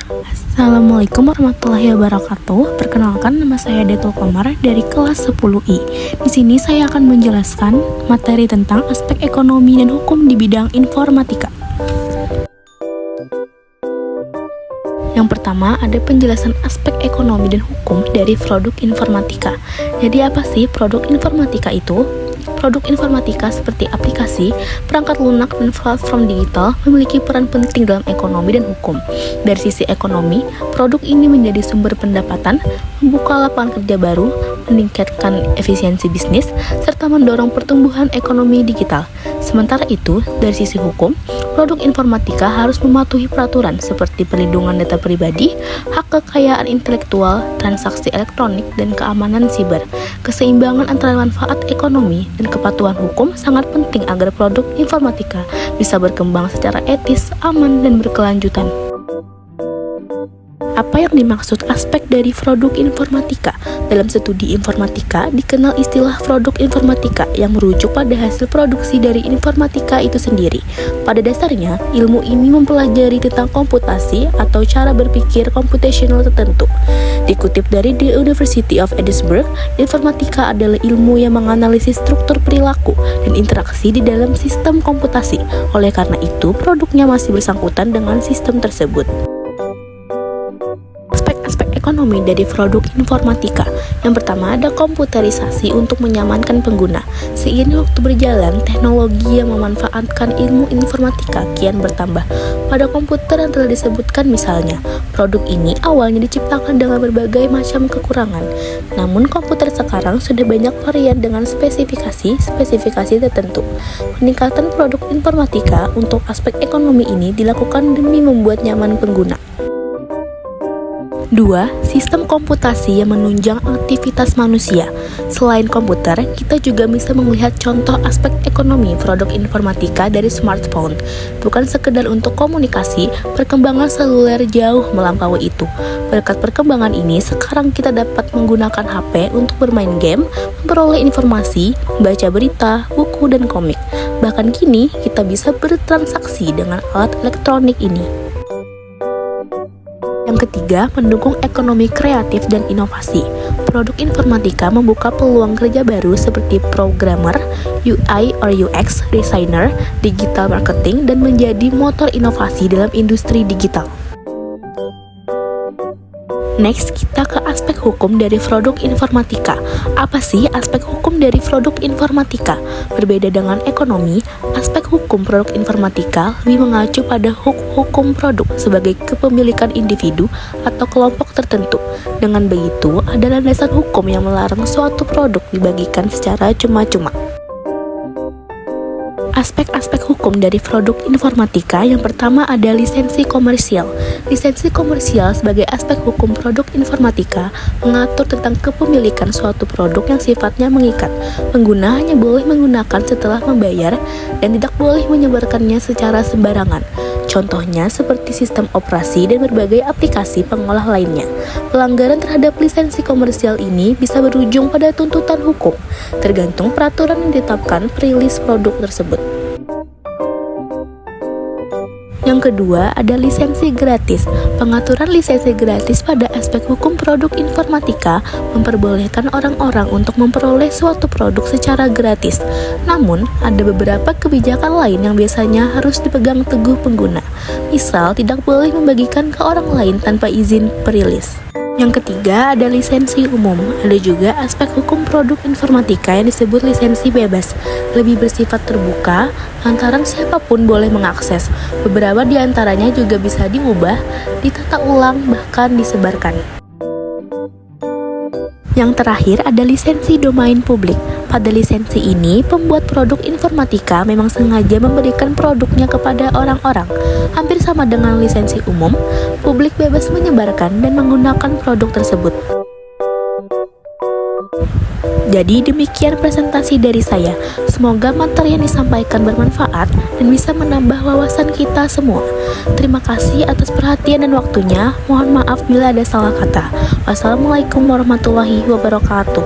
Assalamualaikum warahmatullahi wabarakatuh. Perkenalkan, nama saya Detul Komar dari kelas 10I. Di sini saya akan menjelaskan materi tentang aspek ekonomi dan hukum di bidang informatika. Yang pertama, ada penjelasan aspek ekonomi dan hukum dari produk informatika. Jadi apa sih produk informatika itu? Produk informatika seperti aplikasi, perangkat lunak, dan platform digital memiliki peran penting dalam ekonomi dan hukum. Dari sisi ekonomi, produk ini menjadi sumber pendapatan, membuka lapangan kerja baru, meningkatkan efisiensi bisnis, serta mendorong pertumbuhan ekonomi digital. Sementara itu, dari sisi hukum, produk informatika harus mematuhi peraturan seperti perlindungan data pribadi, hak kekayaan intelektual, transaksi elektronik, dan keamanan siber. Keseimbangan antara manfaat ekonomi dan kepatuhan hukum sangat penting agar produk informatika bisa berkembang secara etis, aman, dan berkelanjutan. Apa yang dimaksud aspek dari produk informatika? Dalam studi informatika dikenal istilah produk informatika yang merujuk pada hasil produksi dari informatika itu sendiri. Pada dasarnya, ilmu ini mempelajari tentang komputasi atau cara berpikir computational tertentu. Dikutip dari The University of Edinburgh, informatika adalah ilmu yang menganalisis struktur perilaku dan interaksi di dalam sistem komputasi. Oleh karena itu, produknya masih bersangkutan dengan sistem tersebut. Aspek ekonomi dari produk informatika. Yang pertama, ada komputerisasi untuk menyamankan pengguna. Seiring waktu berjalan, teknologi yang memanfaatkan ilmu informatika kian bertambah. Pada komputer yang telah disebutkan misalnya, produk ini awalnya diciptakan dengan berbagai macam kekurangan. Namun komputer sekarang sudah banyak varian dengan spesifikasi tertentu. Peningkatan produk informatika untuk aspek ekonomi ini dilakukan demi membuat nyaman pengguna. 2. Sistem komputasi yang menunjang aktivitas manusia. Selain komputer, kita juga bisa melihat contoh aspek ekonomi produk informatika dari smartphone. Bukan sekedar untuk komunikasi, perkembangan seluler jauh melampaui itu. Berkat perkembangan ini, sekarang kita dapat menggunakan HP untuk bermain game, memperoleh informasi, membaca berita, buku, dan komik. Bahkan kini, kita bisa bertransaksi dengan alat elektronik ini. Yang ketiga, mendukung ekonomi kreatif dan inovasi. Produk informatika membuka peluang kerja baru seperti programmer, UI or UX designer, digital marketing, dan menjadi motor inovasi dalam industri digital. Next, kita ke aspek hukum dari produk informatika. Apa sih aspek hukum dari produk informatika? Berbeda dengan ekonomi, aspek hukum produk informatika lebih mengacu pada hukum produk sebagai kepemilikan individu atau kelompok tertentu. Dengan begitu, ada landasan hukum yang melarang suatu produk dibagikan secara cuma-cuma. Aspek-aspek hukum dari produk informatika. Yang pertama ada lisensi komersial. Lisensi komersial sebagai aspek hukum produk informatika mengatur tentang kepemilikan suatu produk yang sifatnya mengikat. Pengguna hanya boleh menggunakan setelah membayar dan tidak boleh menyebarkannya secara sembarangan. Contohnya seperti sistem operasi dan berbagai aplikasi pengolah lainnya. Pelanggaran terhadap lisensi komersial ini bisa berujung pada tuntutan hukum, tergantung peraturan yang ditetapkan perilis produk tersebut. Yang kedua, ada lisensi gratis. Pengaturan lisensi gratis pada aspek hukum produk informatika memperbolehkan orang-orang untuk memperoleh suatu produk secara gratis. Namun, ada beberapa kebijakan lain yang biasanya harus dipegang teguh pengguna. Misal, tidak boleh membagikan ke orang lain tanpa izin perilis. Yang ketiga, ada lisensi umum. Ada juga aspek hukum produk informatika yang disebut lisensi bebas. Lebih bersifat terbuka, lantaran siapapun boleh mengakses. Beberapa di antaranya juga bisa diubah, ditata ulang, bahkan disebarkan. Yang terakhir ada lisensi domain publik. Pada lisensi ini, pembuat produk informatika memang sengaja memberikan produknya kepada orang-orang. Hampir sama dengan lisensi umum, publik bebas menyebarkan dan menggunakan produk tersebut. Jadi demikian presentasi dari saya. Semoga materi yang disampaikan bermanfaat dan bisa menambah wawasan kita semua. Terima kasih atas perhatian dan waktunya. Mohon maaf bila ada salah kata. Wassalamualaikum warahmatullahi wabarakatuh.